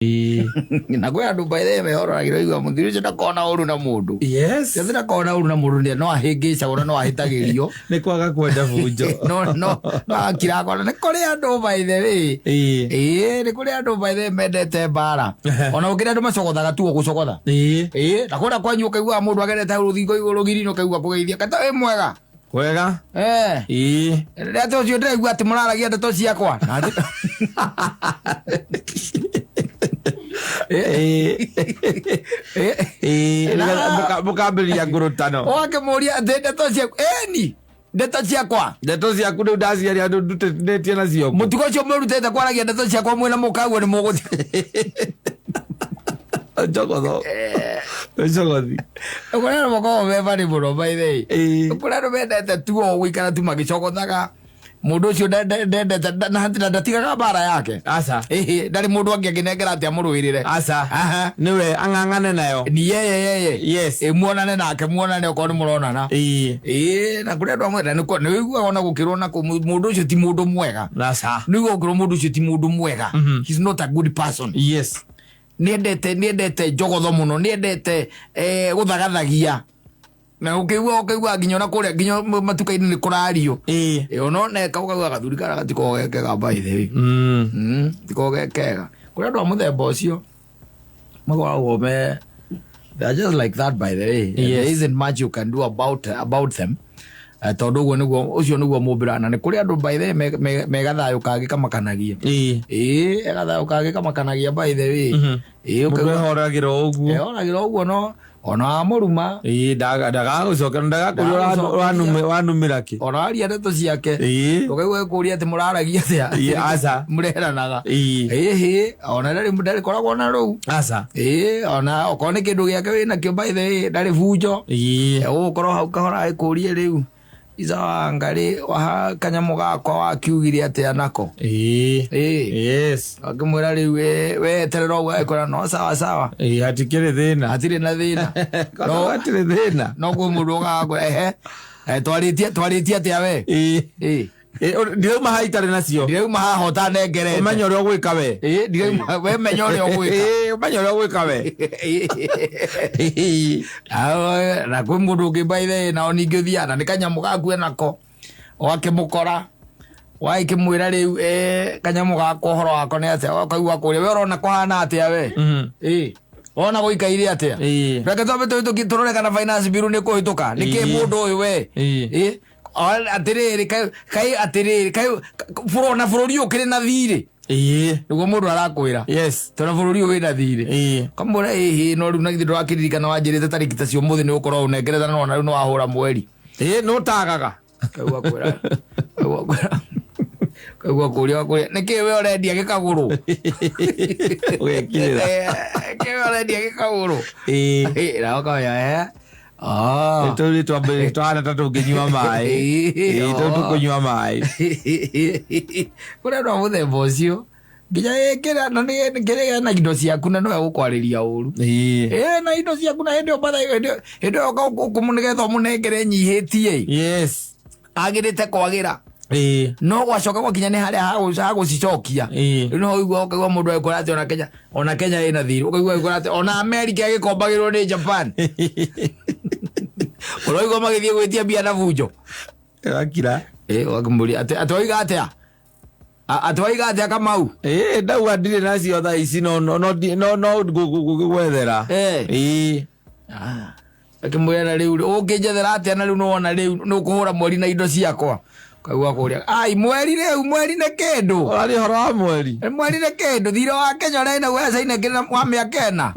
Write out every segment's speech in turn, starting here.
Na kwa andu by the way hora giro muthiri cyo ndakona uru na mundu. Yes. Cyo ndakona uru na mundu ni no ahingica ura no ahitagirio. Ni kwaga kwenda bunjo. No akira kona ni kuri andu by the way. Ni kuri andu by the way mendete bara. Ona ukira andu macogothaga tu gucogotha. Na kona kwanyu kaigua mundu agerete ruthingo iguru girino kaigua kugeithia kata we mwega. Kwega? Ndeto cio ndiraigua ati muraragia ndeto ciakwa. Mukambiria ngurutano. Wake muria ndeto ciakwa. Ni ndeto ciakwa. Ndeto ciaku ndu ndaciaria andu ndutetie nacio. Mutiko cio murutete kwaragia ndeto ciakwa mwena mukaguo ni muguthi. Jogotho. Jogothi. Ukorera moko bebari muno by the way. Ukorera bendete tu o gwikara tu magicogothaga. Mundu cio ndendete na hatira ndatigaga bara yake. Asa. Ndari mundu anginengera ati amurwirire. Asa. Niwe ang'ang'ane nayo. Ni yeye. Yes. Muonane nake muonane uko ni muronana. Na kuri andu amwe ni wigua ona gukirwo na mundu cio ti mundu mwega. Asa. Ni gukirwo mundu cio ti mundu mwega. He's not a good person. Yes. Niendete njogotho muno, niendete guthagathagia. Na ukigua nginya na kuria nginya matuka-ini ni kurario. Ona kauga gathuri kara gatikogekega by the way. Tikogekega. Kuri andu amuthemba ucio magoragwo me, they're just like that by the way. There isn't much you can do about them. Tondu guo niguo ucio niguo mumbirana ni kuri andu by the megathayo kagi kamakanagia. Egathayo kagi kamakanagia by the way. Ukehoragirwo uguo. Ehoragirwo uguo no ona amuruma. Daga gucoka ndaga kuri wanumira ki. Ona aria ndeto ciake. Ukaigua kuria ati muraragia atia. Asa. Mureranaga. Ona ndari koragwo na ruu. Asa. Ona okone kindu giake wina kio by the way ndari bunjo. Ukorwo hau kahora ikurie riu. Iza ngari wa kanyamu gakwa wakiugire atia nako. Yes. Akimwira riu we terero gwa ikora no sawa. Hatikire thina. Hatire na thina. No hatire thina. No ku mundu gakwa twaritie atia we. Ndirauma haitare nacio. Ndirauma haha utanengerete. Umenya uria ugwika we. Ndirauma we menya uria ugwika. Umenya uria ugwika we. Na kwi mundu ungi by the way nao ningi uthiana ni kanyamu gaku enako wakimukora waikimwira riu kanyamu gako horo wako ni atia ukaigua kuria we urona kuhana atia we. Ona guikaire atia. Reke twabe turore kana finance bill ni kuhituka niki mundu uyu we. Atiriri kai atiriri kai bururi ukire na thiri. Niguo mundu arakwira. Yes. Tona bururi wina thiri. Kamura no riu na githiro akiririkana wanjirite tariki ta cio muthi ni ukorwo unengereta no na riu no wahura mweri. No tagaga. Kaigua kwira. Kaigua kuria niki we urendia gikaguru. Ugekirira. Niki we urendia gikaguru. Na ukaya Tuli twambe twana tatu nginywa mai. Tatu kunywa mai. Kura ndo muthemba ucio. Nginya kira na kire na indo ciaku na no gukwariria uru. Na indo ciaku na hendo batha hendo ukumunegetha munengere nyihitie. Yes. Agirite kwagira. No gwacoka gwakinya ni haria hagucicokia. No igua ukagua mundu ekora ati ona Kenya ina thiri. Ukagua ekora ati ona America igikombagirwo ni Japan. Uroigua magithie gwitia bia na bunjo. Akira. Wakimuri atwaiga atia. Atwaiga atia Kamau. Ndauga ndire nacio tha ici no gwethera. Akimwira na riu ungijethera atia na riu no wona riu no kuhura mweri na indo ciakwa. Kaigua kuria mweri ne kindu. Orari horo wa mweri. Mweri ne kindu thira wa Kenya rai na gwesa ina kina wa miakena.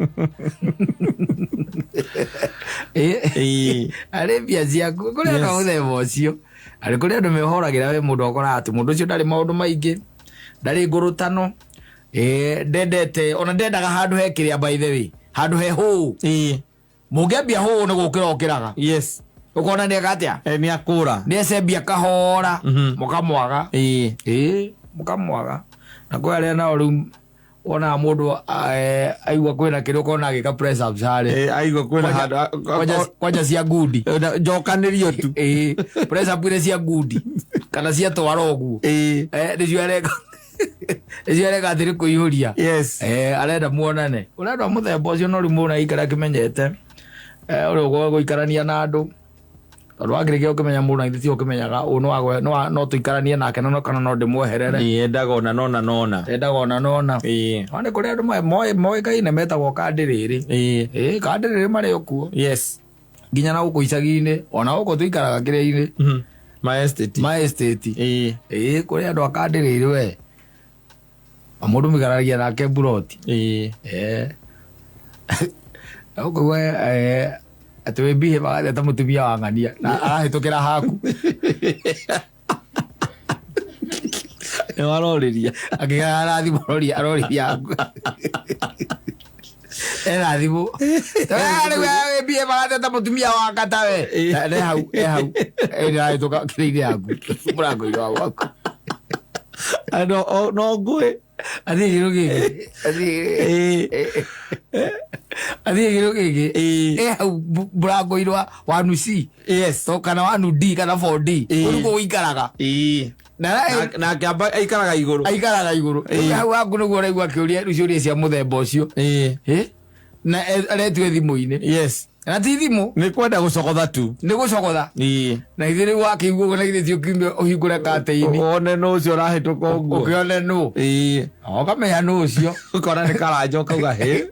Arabia ciaku kuria no muthemba ucio. Ari kuria andu mehoragira we mundu okora ati mundu ucio ndari maundu maingi ndari ngurutano ndendete ona ndendaga handu hekiria by the way handu he hu mugebia hu ni gukira okiraga. Yes. Ukona ni gatia ni akura ni esebia kahora mukamwaga mukamwaga na kwa ria na ru ona mundu aigua kwina kiru kona agika press up sare aigua kwina handu kwaja cia gudi njokanirio tu press up ile cia gudi kana cia twara ogu nicio areka Eciareka atiri kuihuria. Yes. Arenda muonane. Urenda muthemba ucio no rimuna ikara kimenyete. Uri ugo guikarania na andu. Tondu wakirikia ukimenya mundu na ithio ukimenyaga no tuikaranie nake no kana no ndimweherere. Endaga ona nona. Endaga ona nona. Ane kuri andu moe kai ne metagwo kandiriri. Kandiriri mari okuo. Yes. Ginya na guku icagi-ini ona guku tuikaraga kiri-ini. My estate. Kuri andu akandiriri we. Amundu migaragia nake buroti. Guku we ati we bihe baga ta mutumia wa ngania na arahitukira haku. Ni waroriria Akigara thimu aroriria haku. Era thimu. Tare we bihe baga ta mutumia wa ngata we. Ne hau. Arahituka kiri-ini haku. Murango iro haku. Ano no ngwe. Athi girugi. Athi girugi. Hau murango iro wa nusi. Yes. To kana wa nudi kana 4D. Urugo ikaraga. Na kiamba aikaraga iguru. Hau haku niguo raigua kiuria ciuria cia muthemba ucio. Na aretwe thimu-ini. Yes. Na ti thimu ni kwenda gucogotha tu. Ni gucogotha. Na ithiri wakiguo na ithiri ukimbe uhingure kate-ini. One no ucio rahituka uguo. Ukione no. Okamenya no ucio. Ukona ni karanjo kauga he.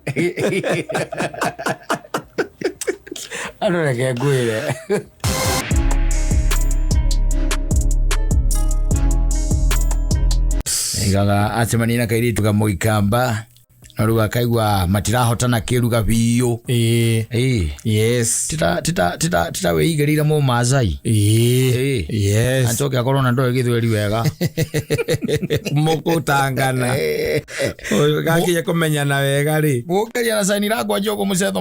Ano reke ngwire. Igaga acemania na kairitu ka Muikamba. Naruga kaigua matirahotana kiruga biyo. Yes. Tita we igerira mu Maasai. Yes. Antoke akorwo na ndoe githweri wega. Mukutangana. Gakiye kumenyana wega ri. Mukeria na saini rakwa njoko mucetho.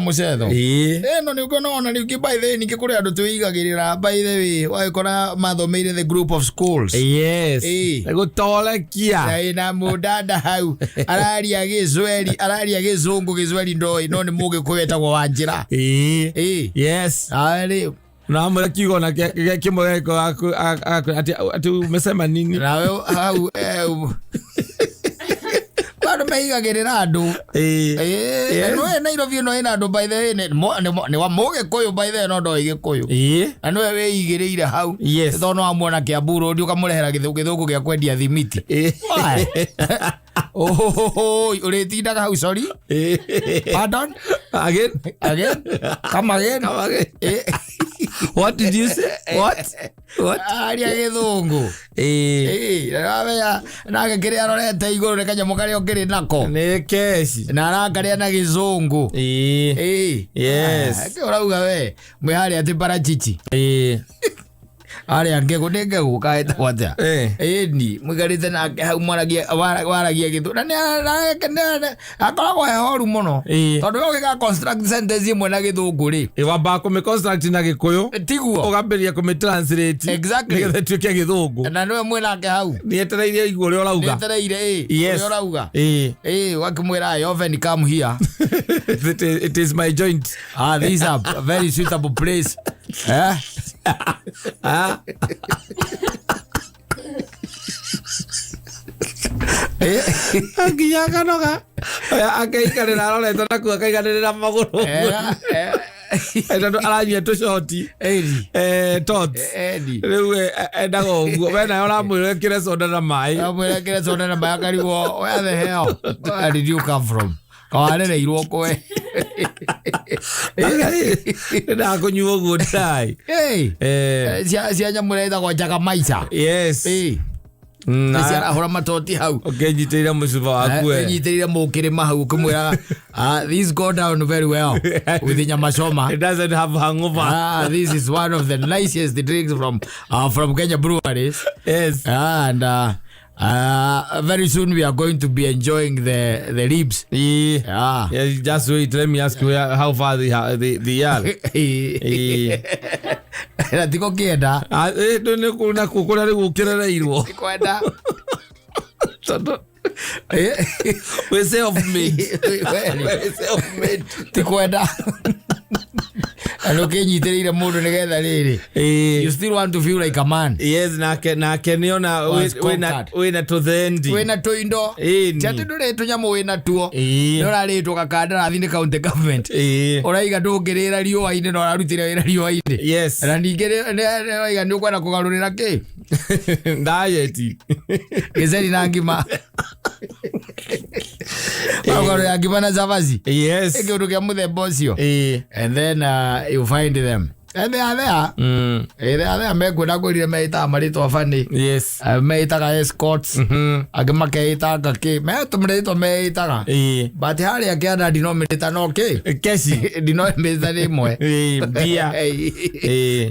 No ni uko no ni by the ni kuri andu tuigagirira by the way waikora mathomeire the group of schools. Yes. Gutolekia. Na mudada hau araria gizweri araria gizungu gizweri ndoi no ni muge kwetagwo Wanjira. Yes. Ari na mura kiugo na kimwe ko ati umesema nini na hau bado meigagirira andu no Nairobi no ina andu by the way ni wa muge koyo by the way no ndoi gikuyu na no we igirire hau thono amwona Kiambu Road ukamurehera githungu gia kwendia thimiti. Uretindaga hau sorry. Pardon? Again? Come again? What did you say? What? Aria githungu. Na kiria rorete iguru ne kanyamu kari okiri nako. Ne kesi. Na arakaria na gizungu. Yes. Urauga we mwihari ati parachichi. Ari angego ndengego kaeta watia. Ni mugarite na hau waragia githu. Na akoragwo hehoru muno. Tondu ugiga construct sentence imwe na githungu ri. Wamba ku me construct na gikuyu. Tiguo. Ugambiria ku me translate. Exactly. Nigetha tuike githungu. Na niwe mwe nake hau. Ni etereire igwo uri urauga. Etereire uri urauga. Wakimwira Yoven come here. It is my joint. This is a very suitable place. Agiyaga noga akaikarira arorete naku akaikarira maguru aranyua tucoti tot riu endaga uguo wena uramwirekire soda na mai akarigwo where the hell did you come from kawarereirwo kwe ndakunyua uguo ndai cia nyamå ĩrĩa njaga maica nĩ ciarahũra matoti hau ũkĩnyitĩrĩre mũcuba waku nyitĩrĩire mũkĩrĩma hau ũkĩmwĩraga this go down very well with nyama choma. It doesn't have hangover. This is one of the nicest drinks from Kenya breweries. Yes. And very soon we are going to be enjoying the ribs. Yeah. Just wait. Let me ask you how far they are. Na tiko kienda. Nĩ kuna kũkũra rĩu ũkĩrereirwo. Kwenda. We self-made. Tikwenda. Aloke nyiterire mundu nigetha riri. You still want to feel like a man. Yes, nake niona wina tuthendi. Wina tuindo. Chate ndure tunyamu wina tuo. Ndora ritwo gakandara thini county government. Uraiga ndungirira riwa ine no arutire wira riwa ine. Yes. Na ningere uraiga ni ukwana kugarurira ki? Diet. Gezeri na ngima. Agora ya ngima na zavazi. Yes. Eke urukia muthemba ucio. And then you find them. And they are there. They are there. Mekwenda kwirire meita marito fani. Yes. Meita escorts. Agima keita gaki. Metumrito meita. But hari akiana denominator no ke. Kesi denominator rimwe. Bia.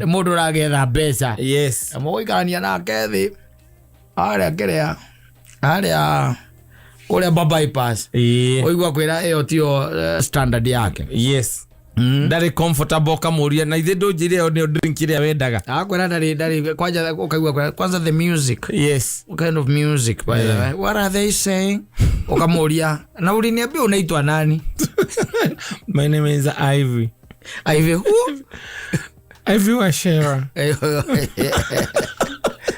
Mundu ragetha mbeca. Yes. Muikarania nake thi. Aria kuria bypass. Oigwa kwira iyo tio standard yake. Yes. Ndari comfortable kamuria na ithe ndunjire ni drink iria wendaga. Akwira ndari kwanja ukaigwa kwanza the music. Yes. What kind of music by the way? What are they saying? Ukamuria na uliniambia unaitwa nani? My name is Ivy. Ivy who? Ivy Washera.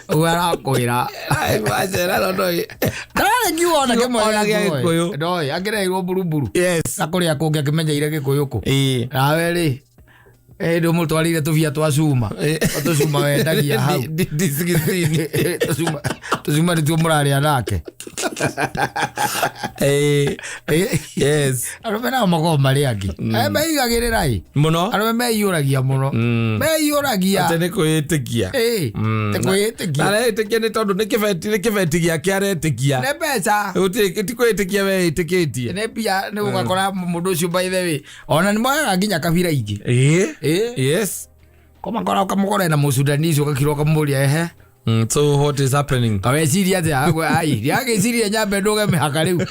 Uara kwira. Ivy Washera no. Dara ngiona kemona gikuyu. Ndoi agire iro buruburu. Yes. Akuria kungi akimenyeire gikuyu ku. Nawe ri ndo mutwarire tuvia twa cuma. Tuzuma wendagia hau. Disigizini. Tuzuma ni tumuraria nake. Yes. Arumena mako mari angi. Meigagirira i. Muno. Arume meiyuragia muno. Meiyuragia. Atene kwitikia. Te kwitikia. Ara itikia ni tondu ni kiveti giake aretikia. Ne pesa. Ti kwitikia we itikitie. Ne pia ni ugakora mundu ucio by the way. Ona ni moya nginya kabira ingi. Yes. Koma kora ukamukora na Musudanisi ukakiro kamuria so what is happening? Kawe siria te agwe ai. Yake siria nyambe ndoge mehaka riu.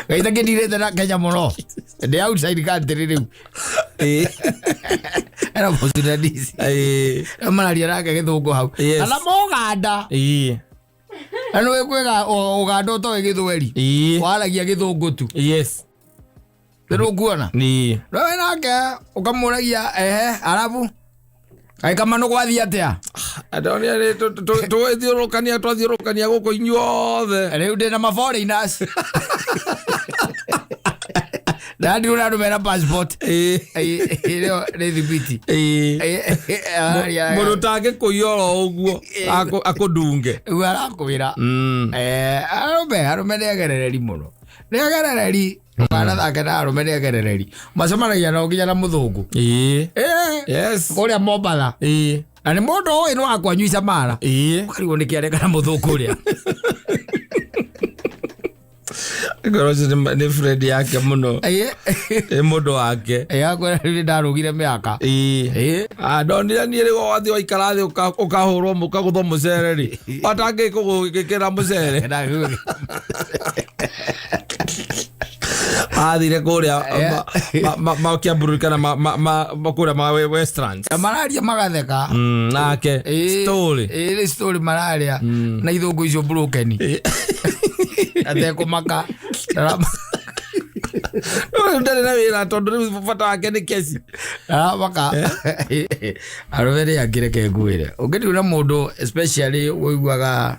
Gaita ngidire na Kenya muno. The outside country riu. Era Musudanisi. Amararia nake githungu hau. Ala moganda. Ano wekwega uganda to githweri. Waragia githungu tu. Yes. Pero kuona ni wewe nake ukamuragia arabu kai kama no gwathi atia adonia to thiorokania guko inyuothe riu ndina ma foreigners Dadi una numera passport ilo rethibiti mundu tage kuyoro uguo akudunge uara kwira arume negerereri muno negerereri Bana thake na arume negerereri macemanagia na nginya na muthungu yes kuria Mombasa na ni mundu uyu no akwanyuica mara ukarigo ni kiareka na muthungu uria Goroje ni Fred yake muno mundu wake akora ni ndarugire miaka ndonire ni ri wathi waikara thi ukahurwo ukagutho mucereri atangi kugikira mucere athire kuria makia burukana makuria ma Westlands mararia magatheka nake story mararia na ithungu icio broken ate kumaka ndari na wira tondu fata wake ni kesi baka aruvere agireke nguire ungitura mundu especially woigwaga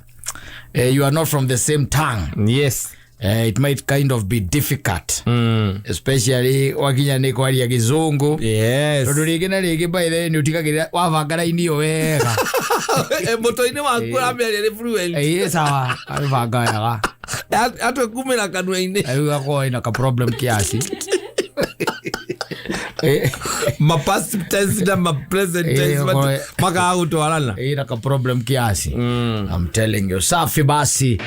you are not from the same tongue. Yes. It might kind of be difficult, especially wakinya ni kwaria gizungu. Yes. Tondu ringi na ringi by the ni utigagira wavanga ini yo wega moto ini waku amere ni fluent sawa avanga wega atwe kumira kanwa ini ayo ko ina ka problem kiasi ma past tense na ma present tense maka auto alana ina ka problem kiasi. I'm telling you safi basi.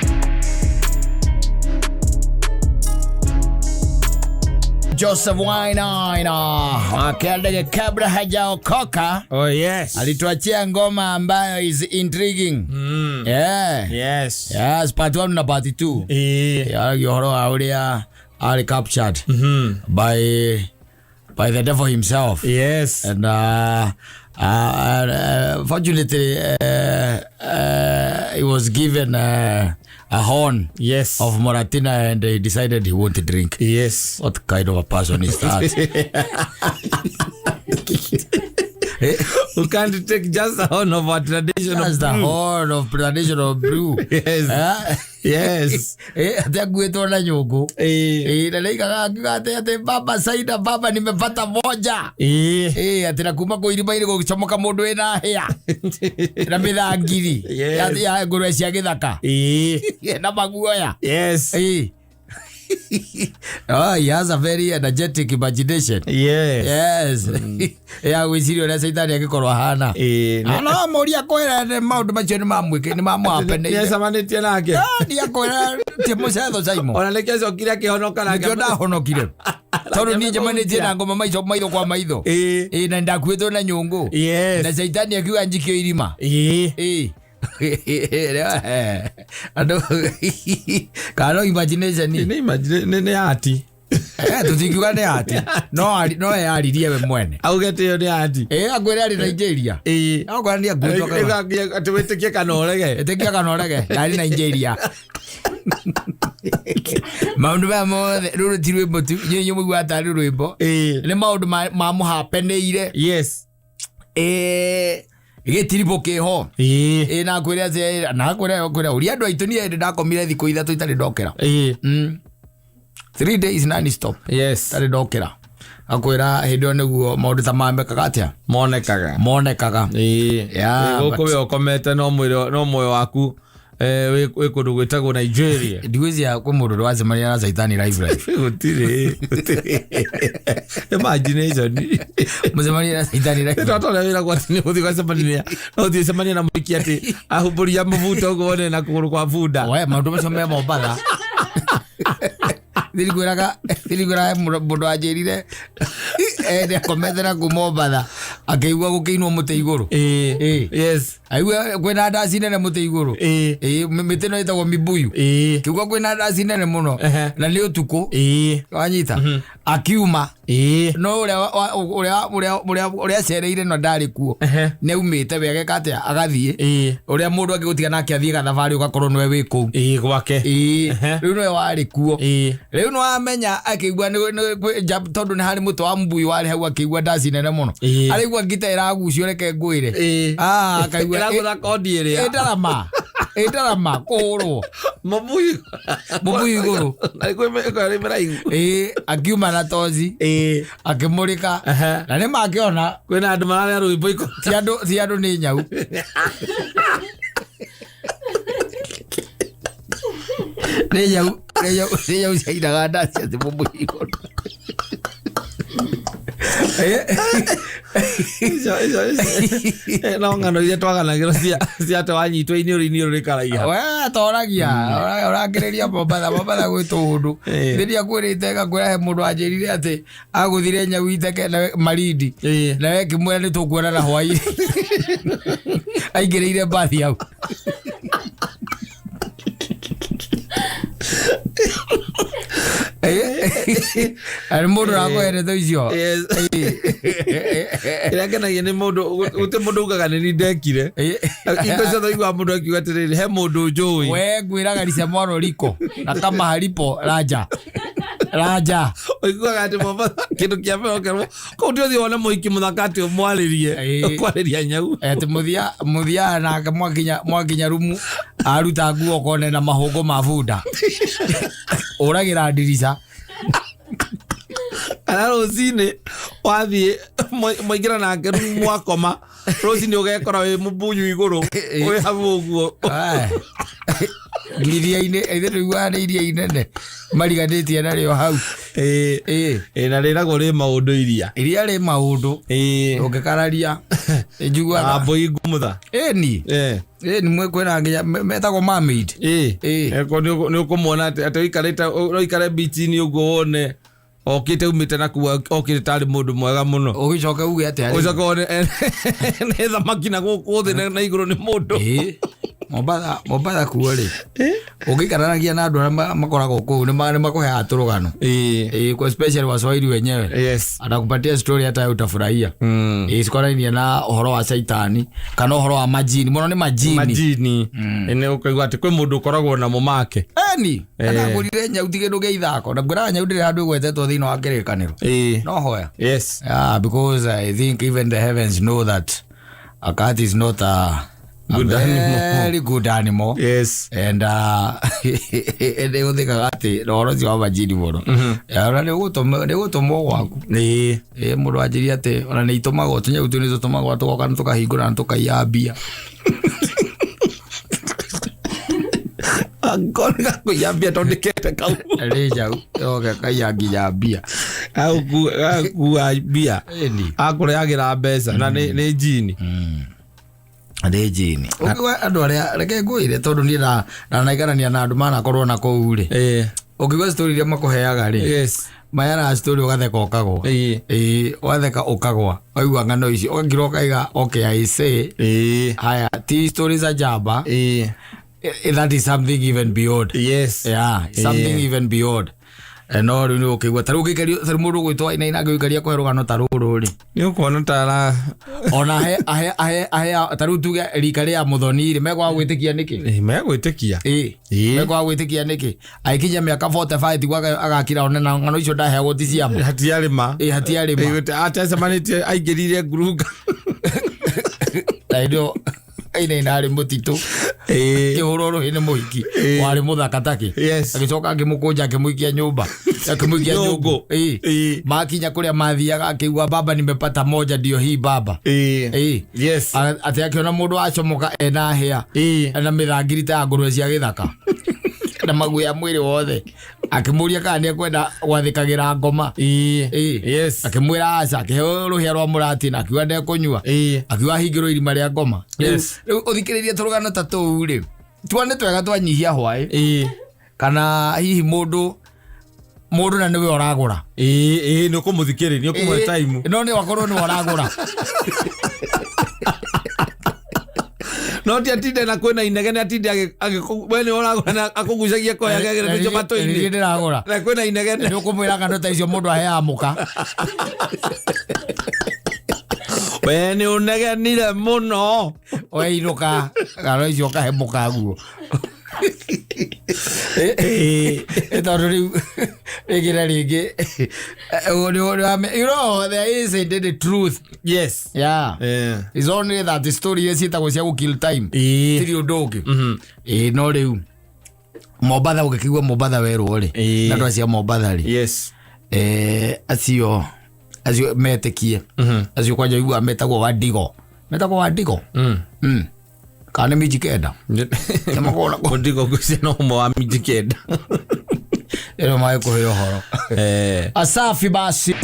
Joseph Wainaina akiandege kabla hajaokoka. Oh yes. Alituachia ngoma ambayo is intriguing. Yes. Yes, part 1 na part 2. Yohoro aulia ali captured by the devil himself. Yes. And Fortunately, he was given a horn of Moratina and he decided he won't drink. Yes. What kind of a person is that? You can't take just the horn of a traditional That's the horn of traditional brew. Yes. Yes. Atakuitwa na nyungu. Na nikaga ate baba Saida baba nimepata moja. Atira kuma kwa irima ile gucomoka mundu ina hia. Na mithangiri. Ya ngurwe cia githaka. Na maguoya. Yes. Oh, he has a very energetic imagination. Yes. Ya wicirio na Saitani agikorwa hana. No moria kwera maundu macio ni mamwike ni mamwapene. Yes, amanitie nake. Dia kwera tie mucetho Simon. Ona leke so kira kihonoka nake. Ndio ndahonokire. Tondu ni jamanitie na ngoma maitho kwa maitho. Na ndakuitwo na nyungu. Na Saitani akiwa njikio irima. Ando karo imagination ni ati tutingiuga ni ati no yaririe we mwene augete yo ni ati agwire ari Nigeria agwira ni agwitwa ati witikie kana orege ari Nigeria maundu mamo ruru ti rwimbo tu nyenye mugwa atari rwimbo ni maundu mamuhapeneire gitiribo kiho na kwira ze na kwira uri andu aitu ni ende ndakomire thiku ithatu itari ndokera 3 days non stop tari ndokera akwira hindu niguo maundu ta mamekaga atia monekaga guku we ukomete no moyo waku we kundu gwitagwo Nigeria ndigwizia kwa mundu wacemania na Saitani live gutire imagination mucemania na Saitani live totole wira kwa ni uthi gwacemania no uthi cemania na mwiki ati ahuburia muvuto uguone na kuguru kwa bunda we maundu macio me Mombatha thirigwiraga mundu anjirire ende akomethera ku Mombatha akigua gukiinwo muti iguru aigua kwina ndasi nene muti iguru miti no itagwo mibuyu kigua kwina ndasi nene muno na ni utuku wanyita akiuma no uria cereire no ndari kuo ne umite wege katia agathie uria mundu angigutiga nake athie gathabari ugakorwo nwe wiku gwake riu no wari kuo riu no amenya akigua tondu ni hari mutu wa mbuyu wari hau akigua ndasi nene muno arigua ngita iragucio reke ngwire akaigua iraguthaka kondiere Etarama koro mabuyu iguru ari meraigu akiuma na tozi akimurika na ni makiona kwina andu mararĩa rwĩmbo iko ti andu ni nyau ni nyau ciairaga ndasi ati mabuyu iguru no ngano iria twaganagĩra cia twanyitwo iniũrũ rĩkaraiha we toragia ũrangĩrĩria Mombatha gwĩtwo ũndũ rĩrĩa kwĩrĩte gakwĩra he mũndũ anjĩrire atĩ agũthire nyau iteke na Malindi na we kĩmwĩra nĩ tũkuonana hwaĩ aingĩrĩire mbathi hau ari mundu rakoerete icio ira kenagia ni mundu uti mundu ugaga ni ndekire iko cia thigwa mundu akiuga atiriri he mundu njui we ngwiraga ricia mwana riko na kama halipo raja oiguaga ati Mombatha kindu kia mbere okerwo kuu ndio thi wone muhiki muthaka ati mwaririe kwariria nyau ati muthia nake mwakinya rumu aruta nguo kone na mahungu ma bunda uragira ndirica kana rucini wathie mwaingira nake rumu mwakoma rucini ugekora wi mubuyu iguru wi hau uguo iria-inĩ ithe rĩuaga nĩ iria inene mariganĩtie narĩo hau na rĩragwo rĩ maũndũ iria rĩ maũndũ ũngĩkararia njiguaga mbũi ngumutha ni mwĩkwĩra nginya metagwo mermaid nĩ ũkũmuona atĩ ũikare bichi-inĩ ũguo wone okite umite na kuwa okite tari mundu mwega muno ugicoka uge ati ugicoka one ne thamaki na guku thi na iguru ni mundu Mombatha kuo ri ugikaranagia na andu aria makoragwo kuu ni makuheaga turugano kwa especially Waswahili wenyewe atakupatia story hata utafurahia isikorainie na uhoro wa shaitani kana uhoro wa majini muno ni majini ene ukaigua ati kwi mundu ukoragwo na mumake ni akagurire nyauti kindu gia ithako na ngura nyauti handu gwetetwo thiini wa kirikaniro no hoya because I think even the heavens know that a cat is not a very good animal. And they will think ati roro cio majini muno ara ni gutumwo gwaku mundu anjiria ati ona ni itumago tunyau tu ni tutumagwo tugoka na tukahingura na tukaiambia Angona kuyambia tondekete kau reja oke kayanginya mbia au kuambia akureagira mbeca na ni jini ade jini ukigwa andu aria reke nguire tondu ni na naigarania na andu mana korwo na kou ri ukigwa story ria makuheaga ri mayana story ugatheka ukagwa watheka ukagwa waigua ngano ici ukagiro kaiga okay I say haya ti stories za jaba that is something even beyond. Something even beyond. No ri no kigwa taru gikario taru mundu gwitwa ina ngikaria kwa rugano taruru ri ni ukona tara ona he taru tuge rikari ya muthoni ri megwa gwitikia niki megwitikia megwa gwitikia niki aikinya miaka 45 tigwa agakira ona na ngano icio ndahe gutisia hatiari ma hatiari ma atesa manite aigirire nguruga aido ine nari mutitu kihururu hine muhiki wari muthaka taki agicoka agimukunja akimuikia nyumba akimuikia nyungu makinya kuria mathiaga akigua baba nimepata moja ndio hii baba ati akiona mundu acomoka ena hia na mithangirita ya ngurwe cia githaka na maguya mwiri wothe akimuria kana ni kwenda gwathikagira ngoma akimwira aca akiheo ruhia rwa murati na akiwa nde kunyua akiwa hingiro irima ria ngoma uthikiririe turugano ta tuu ri tuone twega twanyihia hwai kana hihi mundu na niwe oragura ni ukumuthikiri ni ukumuhe time no ni wakorwo ni oragura no ti atinde na kwena inegene atinde wene oragura akugucagia koya gegere nicho matoini ni ndiragura na kwena inegene ni ukumwira kando ta icio mundu ahe amuka wene unegenire muno weiruka garo icio kahe muka guo tondu riu igira ringi you know there is the truth it's only that the story is itagwo cia gukill time tiri unduki no riu Mombatha ugikigwa Mombatha werwo ri na ndo cia Mombatha ri acio metekie acio kwanja igua metagwo Wandigo kana miji kenda yamakona Wandigo gusino mo wa miji kenda ero mai ko yo horo asafi basi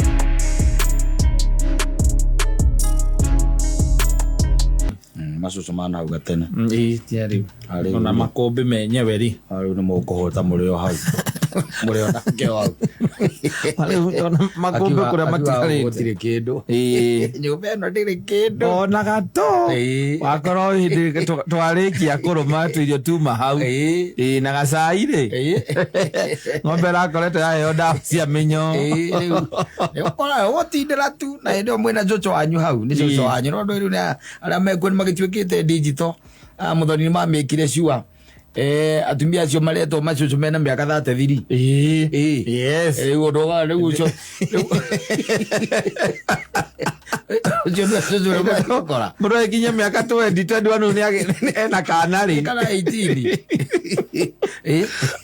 masusu mana ugatene tiari ona makombe menyewe ri ari ni mukuhota murio hau murio na keo wale ona makombe kuria matikari kindu nyumba no ndiri kindu ona gato wakoro hindi twarikia kuruma twirio tuma hau na gacai ri ngombe rakorete yayo nda cia minyo ni ukora wotindira tu na ndo mwena jocho anyu hau ni jocho anyu no ndo riu aria mekweni magituikite digital muthoni mamikire ciua atumia acio maretwo macucu mena miaka 33 udoga riu ucio kora bro ikinya miaka 20 ni ena kana ri kana 18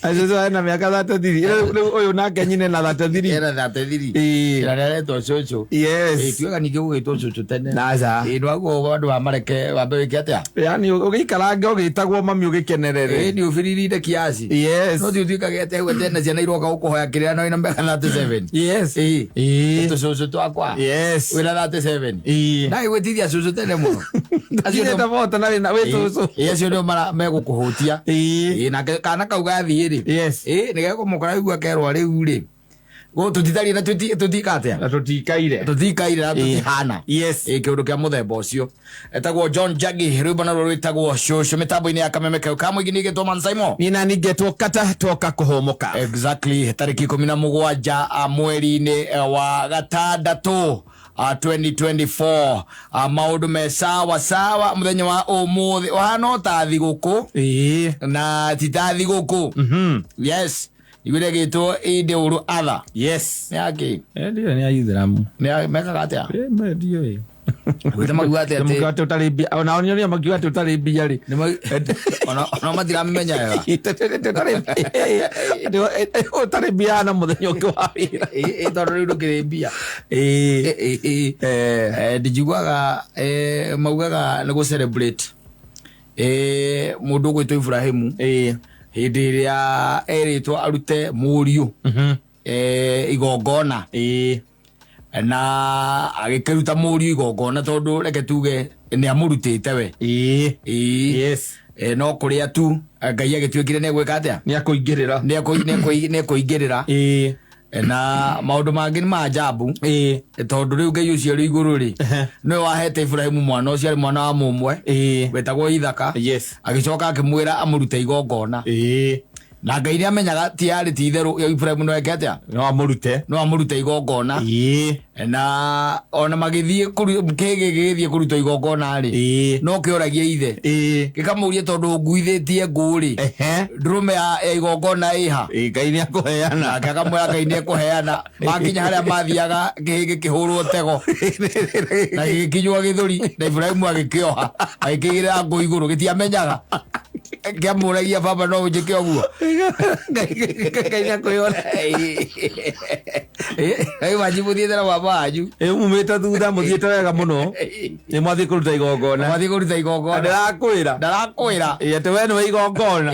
acio ena miaka 33 uyu nake nyine na 33 era 33 ira retwo cucu tuega ningi gugitwo cucu tene naza ndwago andu amareke wambe atia yani ugikaranga ugitagwo mami ugikenerere ni ufiririnde kiasi no tuikagete hwe tena ciana iroka gukuhoya kiria no ina mbeka 37 tucucu twakwa wina 37 na igwetithia cucu tene muno acio ndo bota na wetucu acio ndo megukuhutia na kana kauga thiri nigeko mukara igua kerwa riu ri go tutitari na tutikate na tutikaire na tutihana yes kiundu kia muthemba ucio etagwo John Jagi rwimbo na rwitagwo shosho mitambo-ini ya kameme kau kamwe gini gitwo Mansaimo nina ningetwo kata toka kuhomoka exactly tariki 17 mweri-ini wa gatandatu 2024 maundu me sawa muthenya wa umuthi wahana ta thiguku na tita thiguku yes igure gitwo inde uru other yes yake ndio ni aithiramu me meka atia ndio wita maguate ati mugate utaribia ona onyo maguate utaribia ri ona matira menya wega utaribia na muthenya kwa wira tondu riu ndukiribia ndijiguaga maugaga ni gu celebrate mundu gwitwo Ibrahimu hindi iria eritwo arute muriu igongona na agikiruta muriu igongona tondu reke tuge ni amurutite we yes no kuria tu Ngai agituikire ni gwika atia ni akuingirira na maundu mangi ni maajabu tondu riu Ngai ucio ri iguru ri no wahete Ibrahimu mwana ucio ari mwana wa mumwe wetagwo Ithaka agicoka akimwira amurute igongona na Ngai ni amenyaga ti ari ti itheru Ibrahimu no eke atia no amurute igongona na ona magithie kigithie kuruta igongona ri no kioragia ithe gikamuria tondu nguithitie nguri ndurume ya igongona iha Ngai ni akuheana akakamwira Ngai ni akuheana makinya haria mathiaga kihurwo tego na gikinywa githuri na Ibrahimu agikioha agikigira ngo iguru gitiamenyaga kiamuragia baba no njike oguo Ngai ni akuheana wajibu thiete na baba wanyu mumite thutha muthiete wega muno ni mwathi kuruta igongona ndarakwira ati we niwe igongona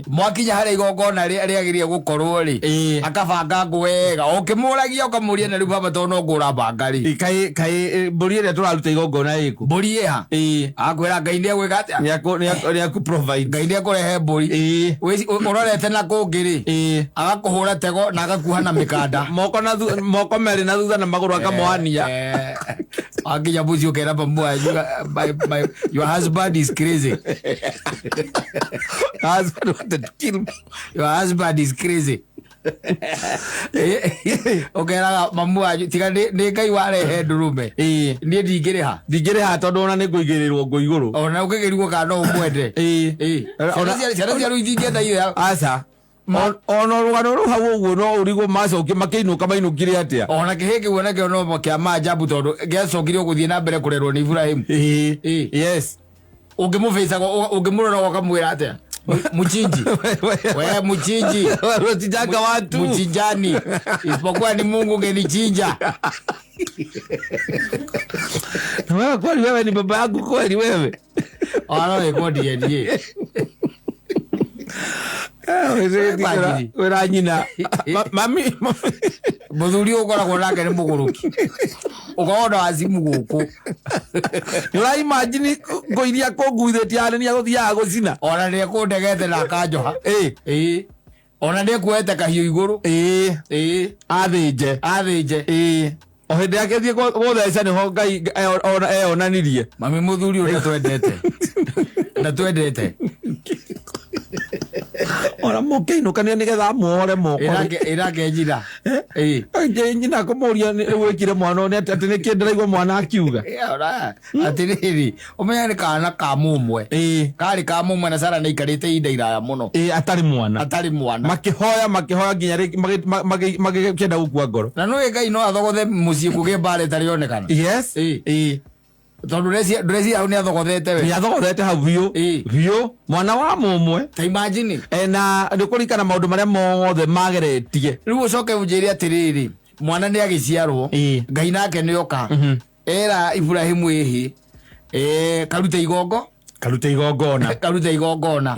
mwakinya haria igongona riagirie gukorwo ri akabanga ngo wega ukimuragia ukamuria na riu baba tondu no ngura banga ri kai mburi iria turaruta igongona iku mburi iha akwira Ngai ni egwika atia ni aku provide Ngai ni ekurehe mburi urorete na kungi ri agakuhura tego na agakuha na mikanda moko meri na thutha na maguru akamoania akinya buzi ukera pamwa your husband is crazy husband wanted to kill me. Your husband is crazy ukera mamu wanyu tiga ni Ngai warehe ndurume ni ndingiriha tondu ona ni nguigirirwo ngo iguru ona ukigirirwo kana umwende ona ciana ithingienda ithe aca ona rugano ru hau uguo no urigo macokie makiinuka mainukire atia ona kihiki wona ke no kia maajabu tondu giacokire guthie na mbere kurerwo ni Ibrahimu yes ungimurora wakamwira atia mchinji we mchinji rotijanga watu mchinjani isipokuwa ni Mungu ngenichinja wewe kweli wewe ni baba yangu kweli wewe ona rekodi yeye wera nyina mami muthuri ukoragwo nake ni muguruki ukoragwo wazimu guku ura imagine ngo iria kunguithĩtie arĩ ni agũthiaga gũcina ona nĩ kũndegete na akanjoha ona nĩ kuete kahiũ igũrũ athĩnje o hĩndĩ yake thiĩ gũtheca nĩho Ngai eyonanirie mami mũthuri ũrĩa twendete na twendete ona mũkĩinũkania nĩgetha amuore moko ĩrake njira nyina kũmũria gwĩkire mwana one atĩ nĩkĩ ndĩraigua mwana akiuga atĩrĩrĩ ũmenya nĩ kana ka mũmwe karĩ ka mũmwe na Sara nĩaikarĩte ihinda iraya mũno atarĩ mwana makĩhoya nginya magĩkĩenda gũkua ngoro na nĩũĩ Ngai no athogothe mũciĩ kũgĩe mbara ĩtarĩ yonekana yes tondu ndureci hau ni athogothete we ni athogothete hau biũ mwana wa mũmwe ta imagine na nĩ kũringana maũndũ marĩa mothe mageretie rĩu ũcoke ũnjĩre atĩrĩrĩ mwana nĩ agĩciarwo Ngai nake nĩ oka era Ibrahimu karute igongona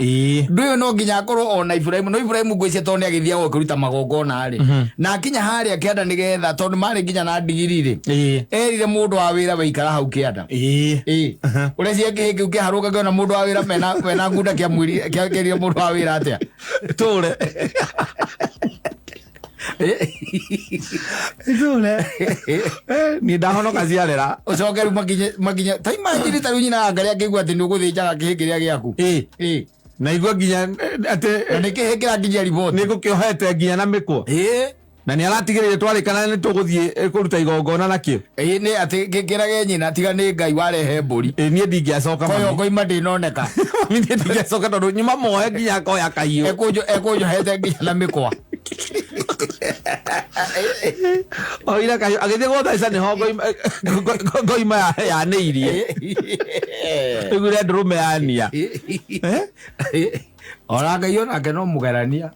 ndũĩ no nginya akorwo ona Ibrahimu no Ibrahimu ngwĩcia tondũ nĩ agĩthiaga gũkĩruta magongona rĩ na akinya harĩa kĩanda nĩgetha tondũ marĩ nginya na ndigiri rĩ erire mũndũ wa wĩra waikara hau kĩanda ũreciria kĩhĩ kĩu kĩharũka kĩona mũndũ wa wĩra mena ngunda kĩerire mũndũ wa wĩra atĩa tũre Itule. Ni ndahonoka ciarera. Ucokeru makinya taima njiri taru nyina ngaria kigwa ati nuguthinjaga kihikiria giaku. Na igua nginya ati ni kihikira nginya riboti. Ni gukiohete nginya na mikwo. Na ni aratigirire twarikana ni tuguthie kuruta igongona nakio. Ni ati gikirage nyina tiga ni Ngai warehe mburi. Ni ndingiacoka koyo ngoima ndinoneka. Mami ndingiacoka tondu nyuma moe nginya koya kahiu. Ekujo hete nginya na mikwa. Ira kahiu agithie guthaca ni ho ngoima ya ni irie. Igure ndurume ya nia. Ora Ngai onake no mugerania.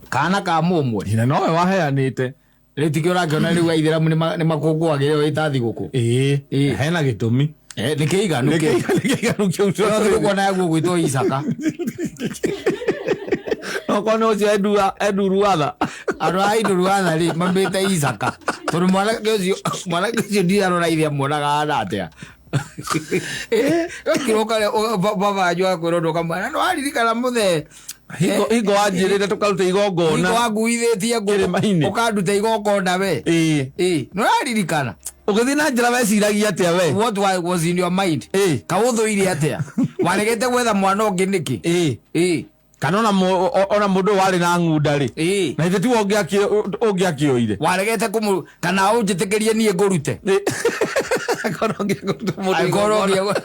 Kana ka mumwe ina nowe waheanite ritikio rakiona riu aithiramu ni makungwagire wita thiguku hena gitumi ni kiiganu kiu thiguku na guo gwitwo Isaka no kono cio edu ruatha andu a idu ruatha ri mambite Isaka tondu mwanake ucio ndiarora muonaga ana atia kiroka baba ajua kurondoka mwana no aririkana muthe Higo anjirire tukaruta igongona. Higo aguithitie ukanduta igongona we. No aririkana. Ugithi na njira weciragia atia we. What was in your mind? Kauthuire atia. Waregete gwetha mwana ungi niki? Kana ona mundu wari na ngunda ri. Na ithe ti ungiakioire. Waregete kana unjitikirie nie ngurute. Akoro ngia